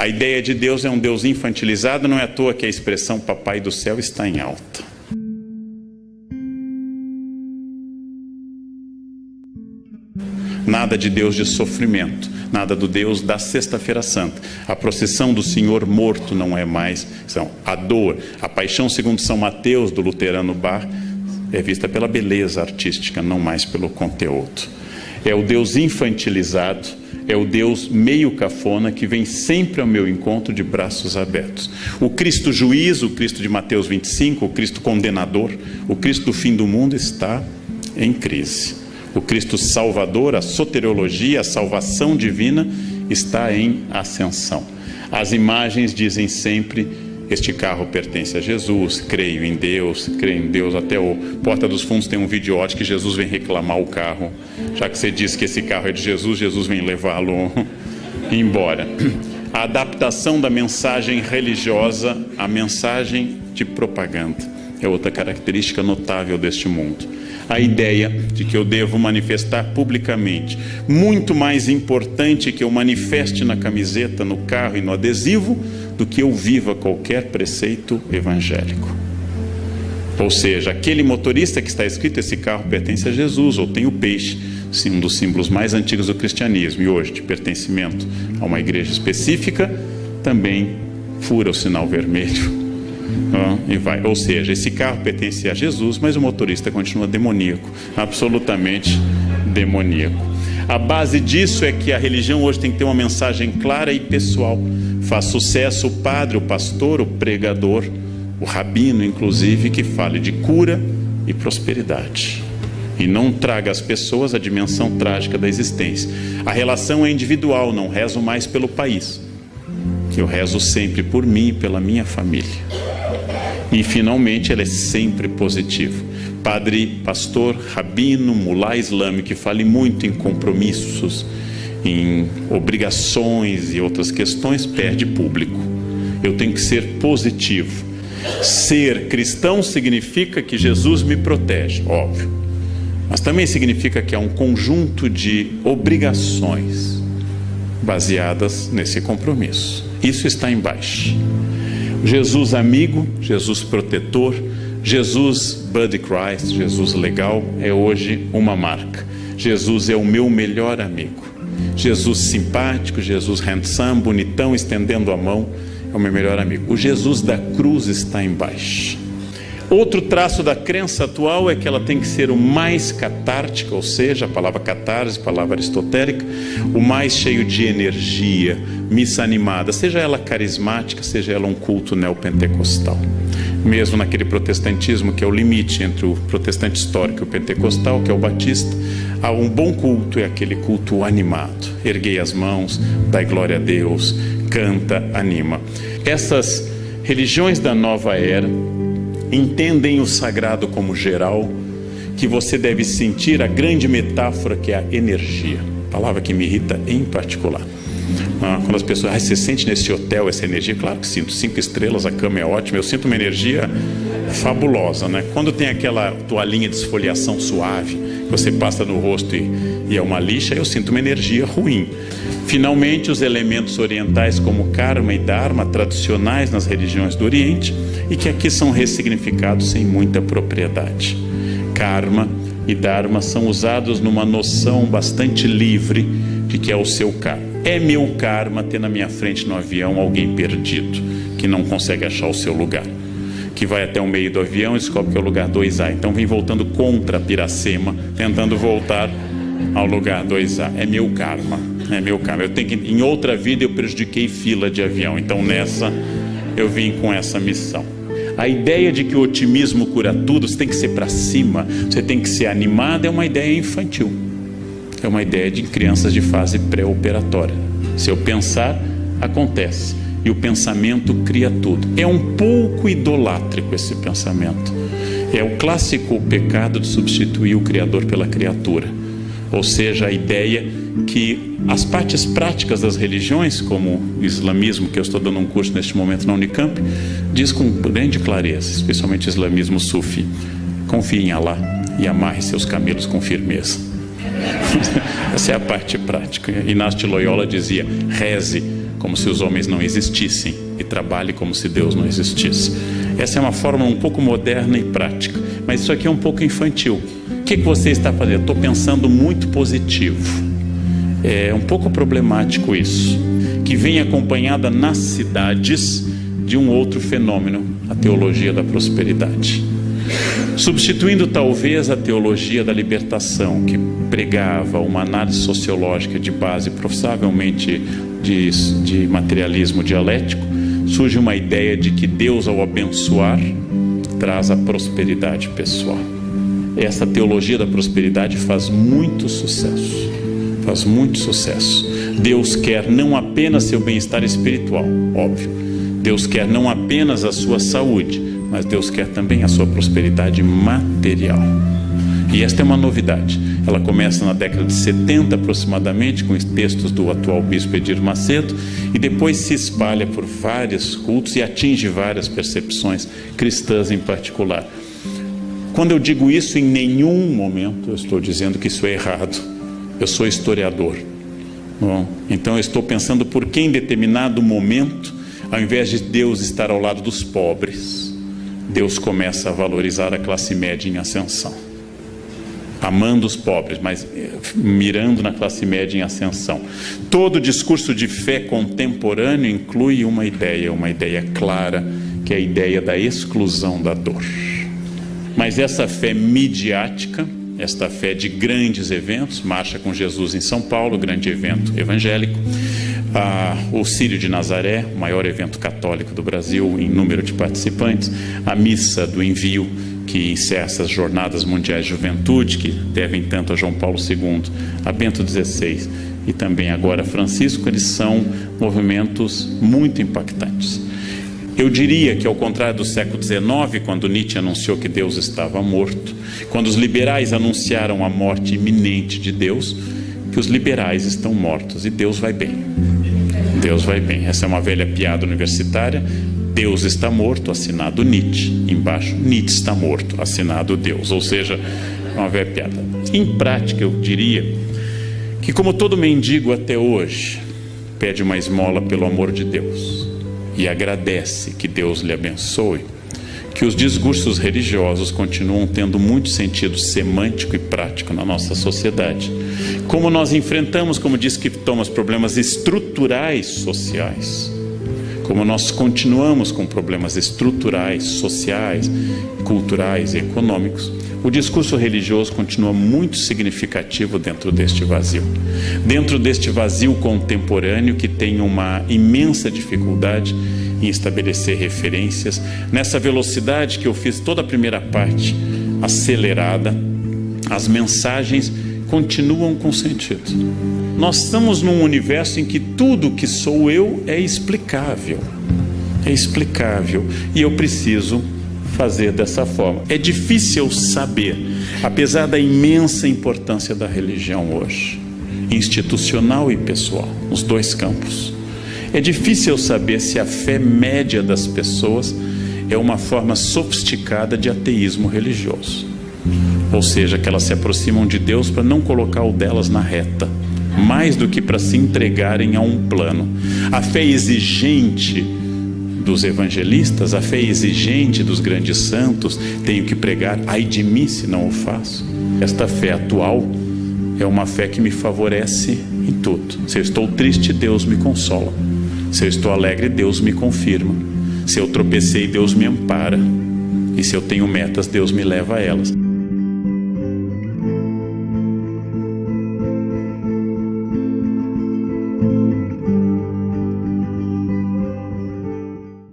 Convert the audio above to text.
A ideia de Deus é um Deus infantilizado, não é à toa que a expressão Papai do Céu está em alta. Nada de Deus de sofrimento, nada do Deus da Sexta-feira Santa. A procissão do Senhor morto não é mais, a dor, a paixão segundo São Mateus, do luterano Bach, é vista pela beleza artística, não mais pelo conteúdo. É o Deus infantilizado, é o Deus meio cafona que vem sempre ao meu encontro de braços abertos. O Cristo juiz, o Cristo de Mateus 25, o Cristo condenador, o Cristo do fim do mundo está em crise. O Cristo Salvador, a soteriologia, a salvação divina está em ascensão. As imagens dizem sempre: este carro pertence a Jesus, creio em Deus, até o Porta dos Fundos tem um videote que Jesus vem reclamar o carro. Já que você disse que esse carro é de Jesus, Jesus vem levá-lo embora. A adaptação da mensagem religiosa à mensagem de propaganda é outra característica notável deste mundo. A ideia de que eu devo manifestar publicamente, muito mais importante que eu manifeste na camiseta, no carro e no adesivo, do que eu viva qualquer preceito evangélico. Ou seja, aquele motorista que está escrito, esse carro pertence a Jesus, ou tem o peixe, um dos símbolos mais antigos do cristianismo, e hoje de pertencimento a uma igreja específica, também fura o sinal vermelho. E vai. Ou seja, esse carro pertence a Jesus, mas o motorista continua demoníaco, absolutamente demoníaco. A base disso é que a religião hoje tem que ter uma mensagem clara e pessoal. Faz sucesso o padre, o pastor, o pregador, o rabino, inclusive, que fale de cura e prosperidade e não traga às pessoas a dimensão trágica da existência. A relação é individual, não rezo mais pelo país, que eu rezo sempre por mim e pela minha família. E finalmente ela é sempre positiva. Padre, pastor, rabino, mulá islâmico que fale muito em compromissos, em obrigações e outras questões, perde público. Eu tenho que ser positivo. Ser cristão significa que Jesus me protege, óbvio, mas também significa que há um conjunto de obrigações baseadas nesse compromisso. Isso está embaixo. Jesus amigo, Jesus protetor, Jesus Buddy Christ, Jesus legal, é hoje uma marca. Jesus é o meu melhor amigo. Jesus simpático, Jesus handsome, bonitão, estendendo a mão, é o meu melhor amigo. O Jesus da cruz está embaixo. Outro traço da crença atual é que ela tem que ser o mais catártica, ou seja, a palavra catarse, palavra aristotélica, o mais cheio de energia, missa animada, seja ela carismática, seja ela um culto neopentecostal. Mesmo naquele protestantismo que é o limite entre o protestante histórico e o pentecostal, que é o batista, há um bom culto, é aquele culto animado. Erguei as mãos, dai glória a Deus, canta, anima. Essas religiões da nova era entendem o sagrado como geral, que você deve sentir a grande metáfora que é a energia, palavra que me irrita em particular. Quando as pessoas, você sente nesse hotel essa energia? Claro que sinto, 5 estrelas, a cama é ótima, eu sinto uma energia fabulosa, né? Quando tem aquela toalhinha de esfoliação suave, que você passa no rosto e é uma lixa, eu sinto uma energia ruim. Finalmente, os elementos orientais como karma e dharma, tradicionais nas religiões do Oriente, e que aqui são ressignificados sem muita propriedade. Karma e dharma são usados numa noção bastante livre de que é o seu karma. É meu karma ter na minha frente no avião alguém perdido, que não consegue achar o seu lugar, que vai até o meio do avião e descobre que é o lugar 2A. Então vem voltando contra Piracema, tentando voltar ao lugar 2A. É meu karma, é meu karma. Eu tenho que, em outra vida eu prejudiquei fila de avião, então nessa eu vim com essa missão. A ideia de que o otimismo cura tudo, você tem que ser para cima, você tem que ser animado, é uma ideia infantil. É uma ideia de crianças de fase pré-operatória. Se eu pensar, acontece. E o pensamento cria tudo. É um pouco idolátrico esse pensamento. É o clássico pecado de substituir o Criador pela criatura. Ou seja, a ideia que as partes práticas das religiões, como o islamismo, que eu estou dando um curso neste momento na Unicamp, diz com grande clareza, especialmente o islamismo sufi: confie em Allah e amarre seus camelos com firmeza. Essa é a parte prática. Inácio de Loyola dizia: reze como se os homens não existissem, e trabalhe como se Deus não existisse. Essa é uma forma um pouco moderna e prática, mas isso aqui é um pouco infantil. O que você está fazendo? Estou pensando muito positivo. É um pouco problemático isso, que vem acompanhada nas cidades de um outro fenômeno, a teologia da prosperidade. Substituindo talvez a teologia da libertação, que pregava uma análise sociológica de base provavelmente de materialismo dialético, surge uma ideia de que Deus, ao abençoar, traz a prosperidade pessoal. Essa teologia da prosperidade faz muito sucesso. Faz muito sucesso. Deus quer não apenas seu bem-estar espiritual, óbvio. Deus quer não apenas a sua saúde, mas Deus quer também a sua prosperidade material. E esta é uma novidade. Ela começa na década de 70 aproximadamente, com os textos do atual bispo Edir Macedo, e depois se espalha por vários cultos e atinge várias percepções cristãs em particular. Quando eu digo isso, em nenhum momento eu estou dizendo que isso é errado. Eu sou historiador. Bom, então eu estou pensando por que em determinado momento, ao invés de Deus estar ao lado dos pobres, Deus começa a valorizar a classe média em ascensão. Amando os pobres, mas mirando na classe média em ascensão. Todo discurso de fé contemporâneo inclui uma ideia clara, que é a ideia da exclusão da dor. Mas essa fé midiática, esta fé de grandes eventos, Marcha com Jesus em São Paulo, grande evento evangélico, o Círio de Nazaré, o maior evento católico do Brasil em número de participantes, a Missa do Envio, que encerra essas Jornadas Mundiais de Juventude, que devem tanto a João Paulo II, a Bento XVI e também agora a Francisco, eles são movimentos muito impactantes. Eu diria que, ao contrário do século XIX, quando Nietzsche anunciou que Deus estava morto, quando os liberais anunciaram a morte iminente de Deus, que os liberais estão mortos e Deus vai bem. Deus vai bem. Essa é uma velha piada universitária. Deus está morto, assinado Nietzsche. Embaixo, Nietzsche está morto, assinado Deus. Ou seja, é uma velha piada. Em prática, eu diria que, como todo mendigo até hoje pede uma esmola pelo amor de Deus e agradece que Deus lhe abençoe, que os discursos religiosos continuam tendo muito sentido semântico e prático na nossa sociedade. Como nós enfrentamos, como diz que Thomas, problemas estruturais sociais, como nós continuamos com problemas estruturais, sociais, culturais e econômicos, o discurso religioso continua muito significativo dentro deste vazio. Dentro deste vazio contemporâneo que tem uma imensa dificuldade em estabelecer referências, nessa velocidade que eu fiz toda a primeira parte acelerada, as mensagens continuam com sentido. Nós estamos num universo em que tudo que sou eu é explicável. É explicável. E eu preciso fazer dessa forma. É difícil saber, apesar da imensa importância da religião hoje, institucional e pessoal, nos dois campos. É difícil saber se a fé média das pessoas é uma forma sofisticada de ateísmo religioso. Ou seja, que elas se aproximam de Deus para não colocar o delas na reta, mais do que para se entregarem a um plano. A fé exigente dos evangelistas, a fé exigente dos grandes santos, tenho que pregar, ai de mim se não o faço. Esta fé atual é uma fé que me favorece em tudo. Se eu estou triste, Deus me consola. Se eu estou alegre, Deus me confirma. Se eu tropecei, Deus me ampara. E se eu tenho metas, Deus me leva a elas.